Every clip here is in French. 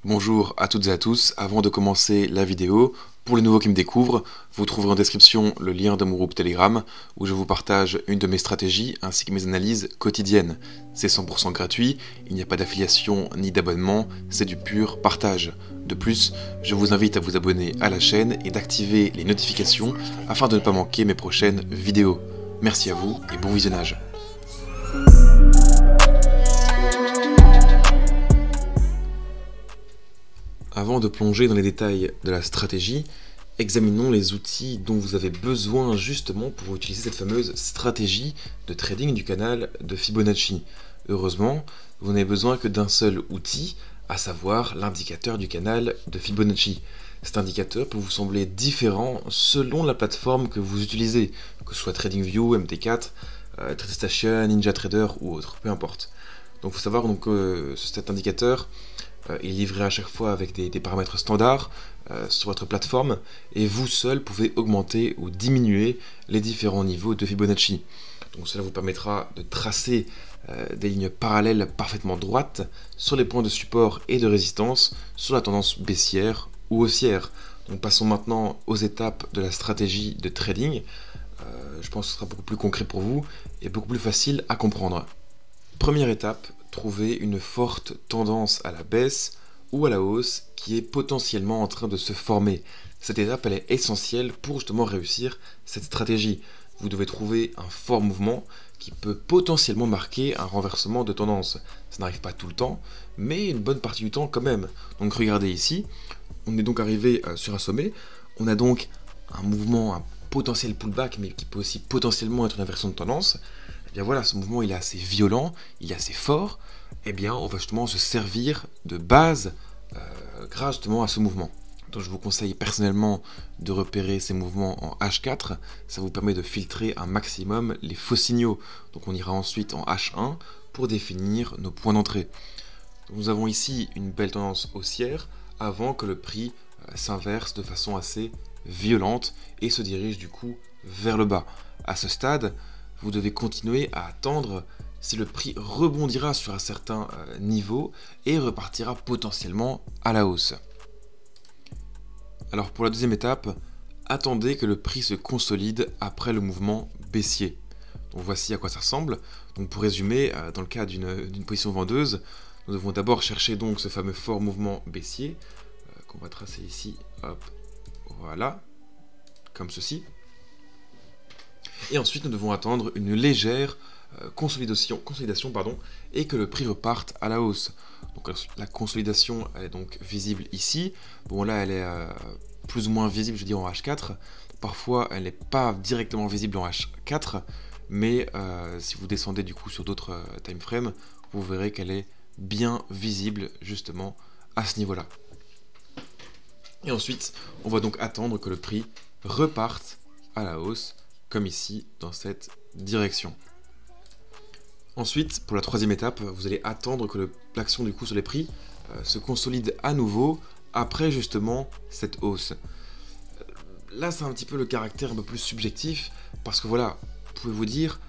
Bonjour à toutes et à tous, avant de commencer la vidéo, pour les nouveaux qui me découvrent, vous trouverez en description le lien de mon groupe Telegram où je vous partage une de mes stratégies ainsi que mes analyses quotidiennes. C'est 100% gratuit, il n'y a pas d'affiliation ni d'abonnement, c'est du pur partage. De plus, je vous invite à vous abonner à la chaîne et d'activer les notifications afin de ne pas manquer mes prochaines vidéos. Merci à vous et bon visionnage. Avant de plonger dans les détails de la stratégie, examinons les outils dont vous avez besoin justement pour utiliser cette fameuse stratégie de trading du canal de Fibonacci. Heureusement, vous n'avez besoin que d'un seul outil, à savoir l'indicateur du canal de Fibonacci. Cet indicateur peut vous sembler différent selon la plateforme que vous utilisez, que ce soit TradingView, MT4, TradeStation, NinjaTrader ou autre, peu importe. Donc il faut savoir que cet indicateur il est livré à chaque fois avec des paramètres standards sur votre plateforme et vous seul pouvez augmenter ou diminuer les différents niveaux de Fibonacci. Donc cela vous permettra de tracer des lignes parallèles parfaitement droites sur les points de support et de résistance sur la tendance baissière ou haussière. Donc passons maintenant aux étapes de la stratégie de trading. Je pense que ce sera beaucoup plus concret pour vous et beaucoup plus facile à comprendre. Première étape, trouver une forte tendance à la baisse ou à la hausse qui est potentiellement en train de se former. Cette étape, elle est essentielle pour justement réussir cette stratégie. Vous devez trouver un fort mouvement qui peut potentiellement marquer un renversement de tendance. Ça n'arrive pas tout le temps, mais une bonne partie du temps quand même. Donc regardez ici, on est donc arrivé sur un sommet. On a donc un mouvement, un potentiel pullback, mais qui peut aussi potentiellement être une inversion de tendance. Et bien voilà, ce mouvement il est assez violent, il est assez fort, et bien on va justement se servir de base grâce justement à ce mouvement. Donc je vous conseille personnellement de repérer ces mouvements en H4, ça vous permet de filtrer un maximum les faux signaux. Donc on ira ensuite en H1 pour définir nos points d'entrée. Nous avons ici une belle tendance haussière avant que le prix s'inverse de façon assez violente et se dirige du coup vers le bas. À ce stade, vous devez continuer à attendre si le prix rebondira sur un certain niveau et repartira potentiellement à la hausse. Alors pour la deuxième étape, attendez que le prix se consolide après le mouvement baissier. Donc voici à quoi ça ressemble. Donc pour résumer, dans le cas d'une position vendeuse, nous devons d'abord chercher donc ce fameux fort mouvement baissier qu'on va tracer ici, hop, voilà, comme ceci. Et ensuite, nous devons attendre une légère consolidation et que le prix reparte à la hausse. Donc la consolidation elle est donc visible ici. Bon là, elle est plus ou moins visible, je veux dire, en H4. Parfois, elle n'est pas directement visible en H4, mais si vous descendez du coup sur d'autres time frames, vous verrez qu'elle est bien visible justement à ce niveau-là. Et ensuite, on va donc attendre que le prix reparte à la hausse, comme ici, dans cette direction. Ensuite, pour la troisième étape, vous allez attendre que l'action du coup sur les prix se consolide à nouveau après justement cette hausse. Là, c'est un petit peu le caractère un peu plus subjectif, parce que voilà, vous pouvez vous dire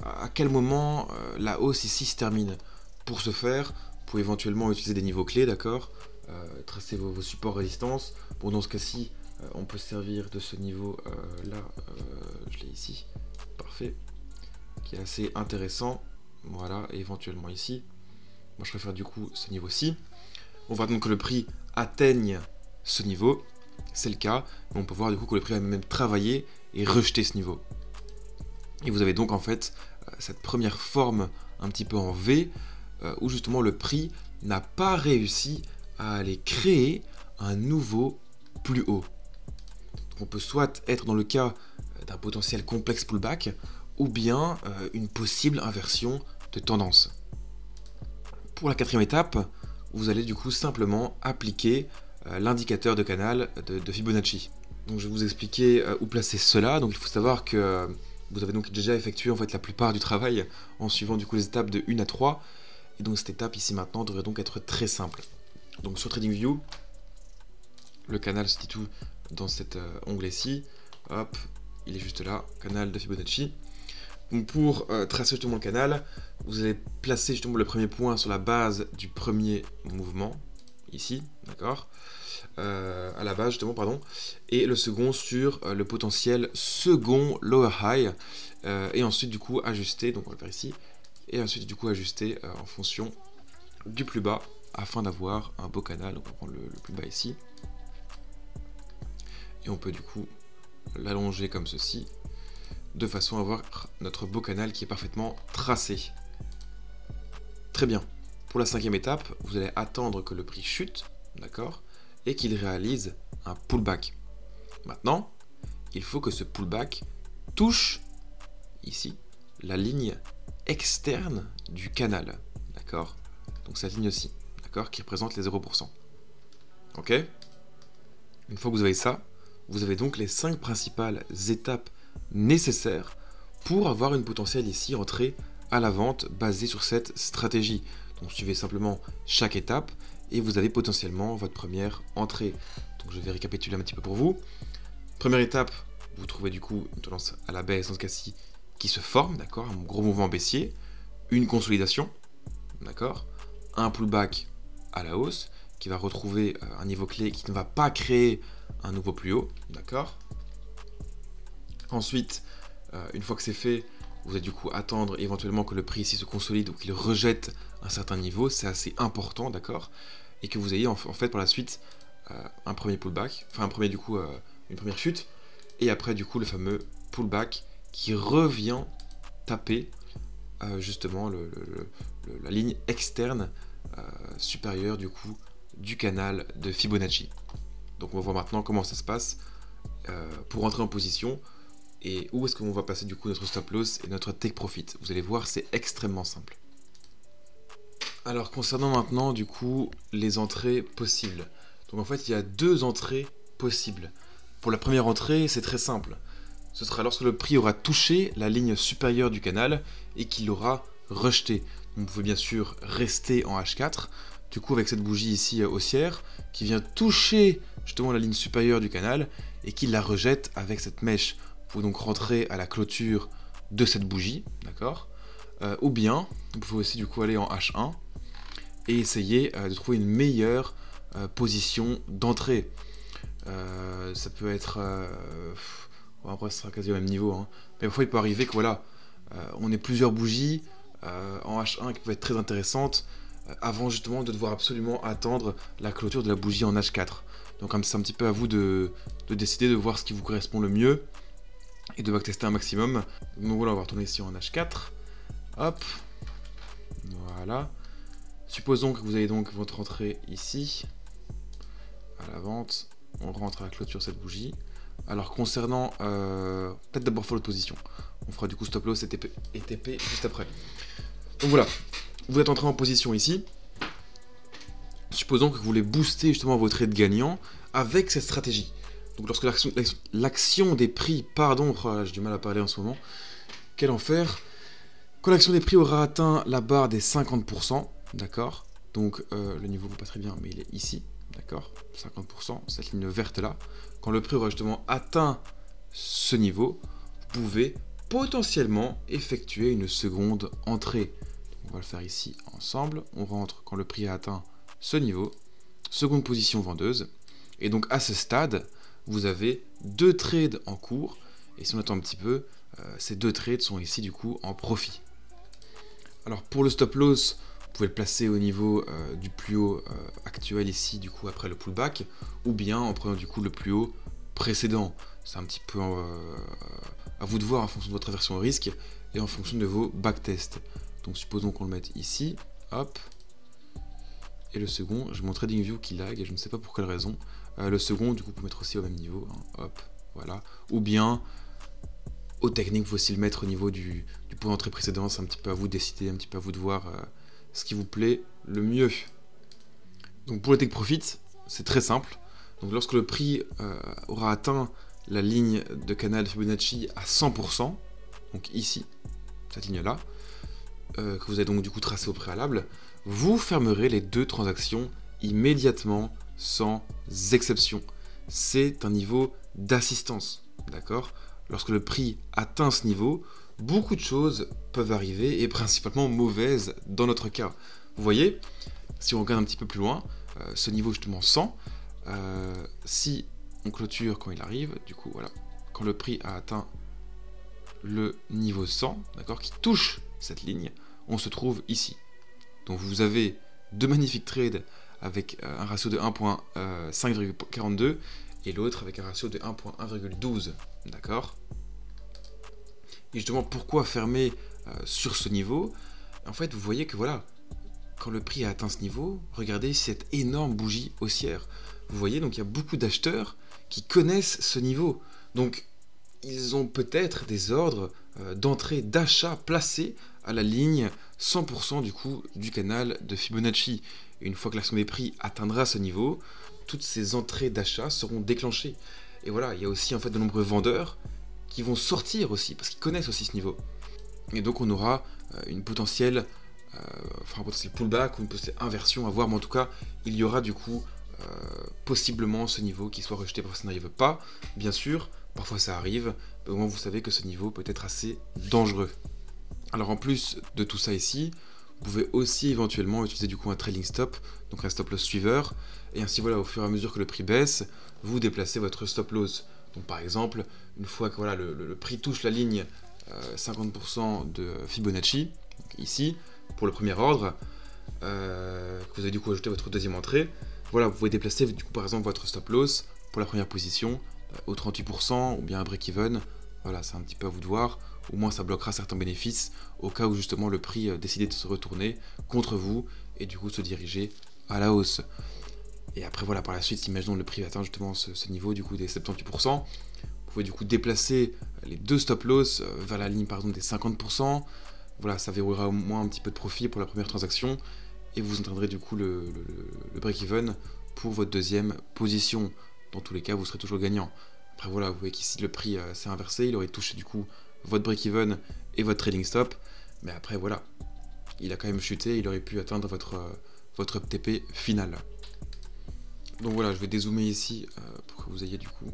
à quel moment la hausse ici se termine. Pour ce faire, vous pouvez éventuellement utiliser des niveaux clés, d'accord, tracer vos supports résistance. Bon, dans ce cas-ci, on peut se servir de ce niveau là, je l'ai ici, parfait, qui est assez intéressant, voilà, et éventuellement ici. Moi je préfère du coup ce niveau-ci. On voit donc que le prix atteigne ce niveau, c'est le cas, mais on peut voir du coup que le prix a même travaillé et rejeté ce niveau. Et vous avez donc en fait cette première forme un petit peu en V, où justement le prix n'a pas réussi à aller créer un nouveau plus haut. Donc on peut soit être dans le cas d'un potentiel complexe pullback, ou bien une possible inversion de tendance. Pour la quatrième étape, vous allez du coup simplement appliquer l'indicateur de canal de Fibonacci. Donc je vais vous expliquer où placer cela. Donc il faut savoir que vous avez donc déjà effectué en fait la plupart du travail en suivant du coup les étapes de 1 à 3. Et donc cette étape ici maintenant devrait donc être très simple. Donc sur TradingView, le canal se situe dans cet onglet-ci. Hop, il est juste là, canal de Fibonacci. Donc pour tracer justement le canal, vous allez placer justement le premier point sur la base du premier mouvement, ici, d'accord, à la base justement, pardon, et le second sur le potentiel second lower high, et ensuite du coup ajuster, donc on va le faire ici, et ensuite du coup ajuster en fonction du plus bas afin d'avoir un beau canal. Donc on va prendre le plus bas ici, et on peut du coup l'allonger comme ceci, de façon à avoir notre beau canal qui est parfaitement tracé. Très bien. Pour la cinquième étape, vous allez attendre que le prix chute, d'accord, et qu'il réalise un pullback. Maintenant, il faut que ce pullback touche, ici, la ligne externe du canal, d'accord. Donc cette ligne-ci, d'accord, qui représente les 0%. Ok. Une fois que vous avez ça, vous avez donc les 5 principales étapes nécessaires pour avoir une potentielle ici entrée à la vente basée sur cette stratégie. Donc suivez simplement chaque étape et vous avez potentiellement votre première entrée. Donc je vais récapituler un petit peu pour vous. Première étape, vous trouvez du coup une tendance à la baisse dans ce cas-ci qui se forme, d'accord, un gros mouvement baissier, une consolidation, d'accord, un pullback à la hausse qui va retrouver un niveau clé qui ne va pas créer un nouveau plus haut, d'accord. Ensuite, une fois que c'est fait, vous allez du coup attendre éventuellement que le prix ici se consolide ou qu'il rejette un certain niveau, c'est assez important, d'accord, et que vous ayez en fait par la suite un premier pullback, enfin un premier du coup une première chute, et après du coup le fameux pullback qui revient taper justement la ligne externe supérieure du coup du canal de Fibonacci. Donc on va voir maintenant comment ça se passe pour rentrer en position et où est-ce qu'on va passer du coup notre stop loss et notre take profit. Vous allez voir, c'est extrêmement simple. Alors concernant maintenant du coup les entrées possibles. Donc en fait il y a 2 entrées possibles. Pour la première entrée, c'est très simple. Ce sera lorsque le prix aura touché la ligne supérieure du canal et qu'il l'aura rejeté. Donc vous pouvez bien sûr rester en H4, du coup avec cette bougie ici haussière, qui vient toucher justement la ligne supérieure du canal et qui la rejette avec cette mèche. Vous pouvez donc rentrer à la clôture de cette bougie, d'accord, ou bien vous pouvez aussi du coup aller en H1 et essayer de trouver une meilleure position d'entrée. Ça peut être... bon, après, ce sera quasi au même niveau, hein. Mais parfois, il peut arriver que voilà, on ait plusieurs bougies en H1 qui peuvent être très intéressantes avant justement de devoir absolument attendre la clôture de la bougie en H4. Donc c'est un petit peu à vous de décider de voir ce qui vous correspond le mieux et de backtester un maximum. Donc voilà, on va retourner ici en H4. Hop. Voilà. Supposons que vous avez donc votre entrée ici à la vente. On rentre à la clôture cette bougie. Alors concernant, peut-être d'abord follow de position. On fera du coup stop loss et TP juste après. Donc voilà, vous êtes entré en position ici. Supposons que vous voulez booster justement vos trades gagnants avec cette stratégie. Donc lorsque l'action des prix, pardon, oh, j'ai du mal à parler en ce moment, quel enfer. Quand l'action des prix aura atteint la barre des 50%, d'accord, donc le niveau vous pas très bien, mais il est ici, d'accord, 50%, cette ligne verte là. Quand le prix aura justement atteint ce niveau, vous pouvez potentiellement effectuer une seconde entrée. Donc on va le faire ici ensemble. On rentre quand le prix a atteint ce niveau, seconde position vendeuse. Et donc à ce stade, vous avez 2 trades en cours. Et si on attend un petit peu, ces 2 trades sont ici du coup en profit. Alors pour le stop loss, vous pouvez le placer au niveau du plus haut actuel ici, du coup après le pullback, ou bien en prenant du coup le plus haut précédent. C'est un petit peu à vous de voir en fonction de votre aversion au risque et en fonction de vos backtests. Donc supposons qu'on le mette ici, hop, et le second, j'ai mon TradingView qui lag et je ne sais pas pour quelle raison. Le second, du coup, vous pouvez mettre aussi au même niveau, hein, hop, voilà, ou bien aux techniques, vous pouvez aussi le mettre au niveau du point d'entrée précédent. C'est un petit peu à vous de décider, un petit peu à vous de voir ce qui vous plaît le mieux. Donc pour le take profit, c'est très simple. Donc lorsque le prix aura atteint la ligne de canal Fibonacci à 100%, donc ici, cette ligne-là, que vous avez donc du coup tracé au préalable, vous fermerez les 2 transactions immédiatement, sans exception. C'est un niveau d'assistance, d'accord? Lorsque le prix atteint ce niveau, beaucoup de choses peuvent arriver, et principalement mauvaises dans notre cas. Vous voyez, si on regarde un petit peu plus loin, ce niveau justement 100, si on clôture quand il arrive, du coup voilà, quand le prix a atteint le niveau 100, d'accord, qui touche cette ligne, on se trouve ici. Donc vous avez deux magnifiques trades avec un ratio de 1.5,42 et l'autre avec un ratio de 1.1,12, d'accord. Et justement, pourquoi fermer sur ce niveau? En fait, vous voyez que voilà, quand le prix a atteint ce niveau, regardez cette énorme bougie haussière. Vous voyez, donc il y a beaucoup d'acheteurs qui connaissent ce niveau. Donc, ils ont peut-être des ordres d'entrée, d'achat placés à la ligne 100% du coup du canal de Fibonacci. Et une fois que l'action des prix atteindra ce niveau, toutes ces entrées d'achat seront déclenchées. Et voilà, il y a aussi en fait de nombreux vendeurs qui vont sortir aussi, parce qu'ils connaissent aussi ce niveau. Et donc on aura une potentielle, un potentiel pullback ou une potentielle inversion à voir, mais en tout cas, il y aura du coup possiblement ce niveau qui soit rejeté, parfois ça n'arrive pas, bien sûr, parfois ça arrive, mais au moins vous savez que ce niveau peut être assez dangereux. Alors en plus de tout ça ici, vous pouvez aussi éventuellement utiliser du coup un trailing stop, donc un stop loss suiveur, et ainsi voilà, au fur et à mesure que le prix baisse, vous déplacez votre stop loss. Donc par exemple, une fois que voilà, le prix touche la ligne 50% de Fibonacci, donc ici, pour le premier ordre, que vous avez du coup ajouté votre deuxième entrée, voilà, vous pouvez déplacer du coup par exemple votre stop loss pour la première position au 38% ou bien un break-even. Voilà, c'est un petit peu à vous de voir. Au moins ça bloquera certains bénéfices au cas où justement le prix décidait de se retourner contre vous et du coup se diriger à la hausse. Et après voilà, par la suite, imaginons le prix atteint justement ce niveau du coup des 78%, vous pouvez du coup déplacer les deux stop loss vers la ligne par exemple des 50%. Voilà, ça verrouillera au moins un petit peu de profit pour la première transaction et vous atteindrez du coup le break-even pour votre deuxième position. Dans tous les cas, vous serez toujours gagnant. Après voilà, vous voyez qu'ici le prix s'est inversé, il aurait touché du coup votre break-even et votre trading stop, mais après voilà, il a quand même chuté, il aurait pu atteindre votre TP final. Donc voilà, je vais dézoomer ici pour que vous ayez du coup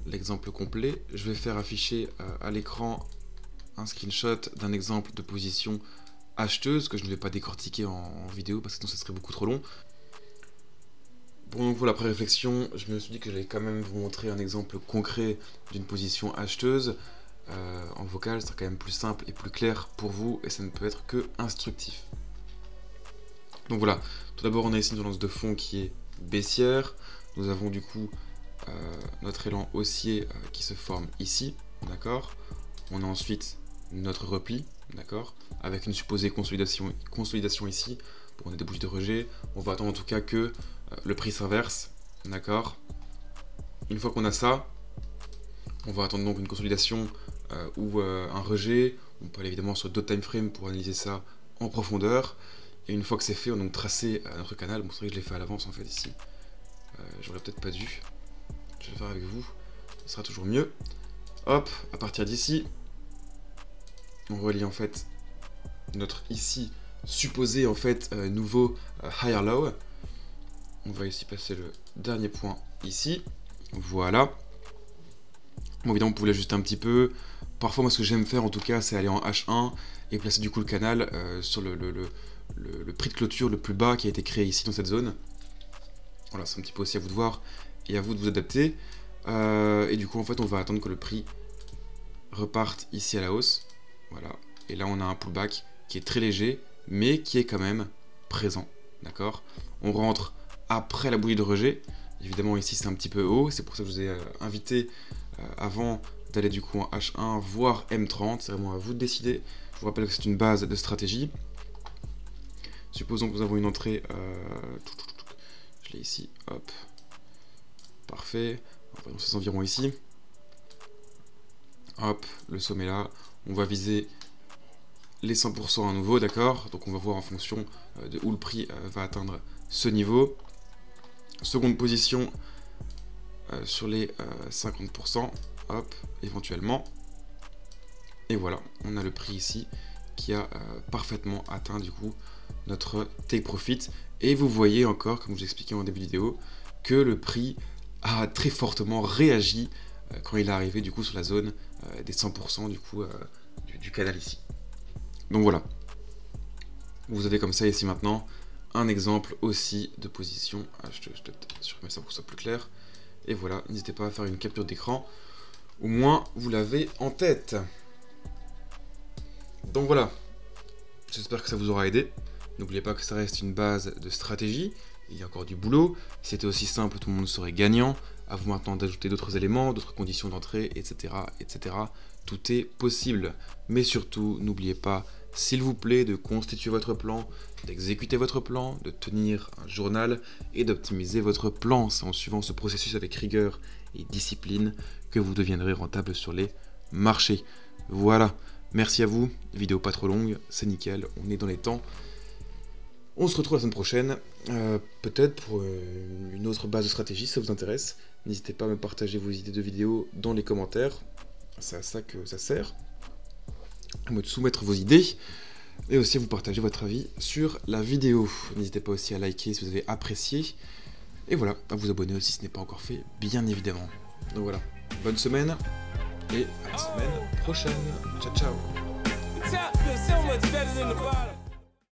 l'exemple complet. Je vais faire afficher à l'écran un screenshot d'un exemple de position acheteuse que je ne vais pas décortiquer en vidéo parce que sinon ça serait beaucoup trop long. Bon, donc pour l'après réflexion, je me suis dit que j'allais quand même vous montrer un exemple concret d'une position acheteuse en vocal, c'est quand même plus simple et plus clair pour vous et ça ne peut être que instructif. Donc voilà, tout d'abord on a ici une tendance de fond qui est baissière, nous avons du coup notre élan haussier qui se forme ici, d'accord. On a ensuite notre repli, d'accord, avec une supposée consolidation ici, pour on a des bougies de rejet, on va attendre en tout cas que le prix s'inverse, d'accord. Une fois qu'on a ça, on va attendre donc une consolidation ou un rejet. On peut aller évidemment sur d'autres time frames pour analyser ça en profondeur. Et une fois que c'est fait, on a donc tracé notre canal. Bon, c'est vrai que je l'ai fait à l'avance en fait ici. J'aurais peut-être pas dû. Je vais le faire avec vous. Ce sera toujours mieux. Hop, à partir d'ici, on relie en fait notre ici supposé en fait nouveau higher low. On va ici passer le dernier point ici. Voilà. Bon, évidemment, vous pouvez l'ajuster un petit peu. Parfois, moi, ce que j'aime faire, en tout cas, c'est aller en H1 et placer du coup le canal sur le prix de clôture le plus bas qui a été créé ici dans cette zone. Voilà, c'est un petit peu aussi à vous de voir et à vous de vous adapter. Et du coup, en fait, on va attendre que le prix reparte ici à la hausse. Voilà. Et là, on a un pullback qui est très léger, mais qui est quand même présent. D'accord? On rentre après la bougie de rejet. Évidemment, ici, c'est un petit peu haut. C'est pour ça que je vous ai invité avant d'aller du coup en H1, voire M30. C'est vraiment à vous de décider. Je vous rappelle que c'est une base de stratégie. Supposons que nous avons une entrée. Je l'ai ici. Hop. Parfait. On va dans ces environs ici. Hop, le sommet là. On va viser les 100% à nouveau, d'accord. Donc on va voir en fonction de où le prix va atteindre ce niveau. Seconde position sur les 50%, hop, éventuellement. Et voilà, on a le prix ici qui a parfaitement atteint du coup notre take profit. Et vous voyez encore, comme je vous expliquais en début de vidéo, que le prix a très fortement réagi quand il est arrivé du coup sur la zone des 100% du coup du canal ici. Donc voilà, vous avez comme ça ici maintenant un exemple aussi de position. Je remets ça pour que ce soit plus clair. Et voilà, n'hésitez pas à faire une capture d'écran. Au moins, vous l'avez en tête. Donc voilà, j'espère que ça vous aura aidé. N'oubliez pas que ça reste une base de stratégie. Il y a encore du boulot. Si c'était aussi simple, tout le monde serait gagnant. À vous maintenant d'ajouter d'autres éléments, d'autres conditions d'entrée, etc., etc. Tout est possible. Mais surtout, n'oubliez pas, s'il vous plaît, de constituer votre plan, d'exécuter votre plan, de tenir un journal et d'optimiser votre plan. C'est en suivant ce processus avec rigueur et discipline que vous deviendrez rentable sur les marchés. Voilà. Merci à vous. Vidéo pas trop longue, c'est nickel. On est dans les temps. On se retrouve la semaine prochaine, peut-être pour une autre base de stratégie, si ça vous intéresse. N'hésitez pas à me partager vos idées de vidéos dans les commentaires. C'est à ça que ça sert. À me soumettre vos idées. Et aussi à vous partager votre avis sur la vidéo. N'hésitez pas aussi à liker si vous avez apprécié. Et voilà, à vous abonner aussi si ce n'est pas encore fait, bien évidemment. Donc voilà, bonne semaine. Et à la semaine prochaine. Ciao, ciao.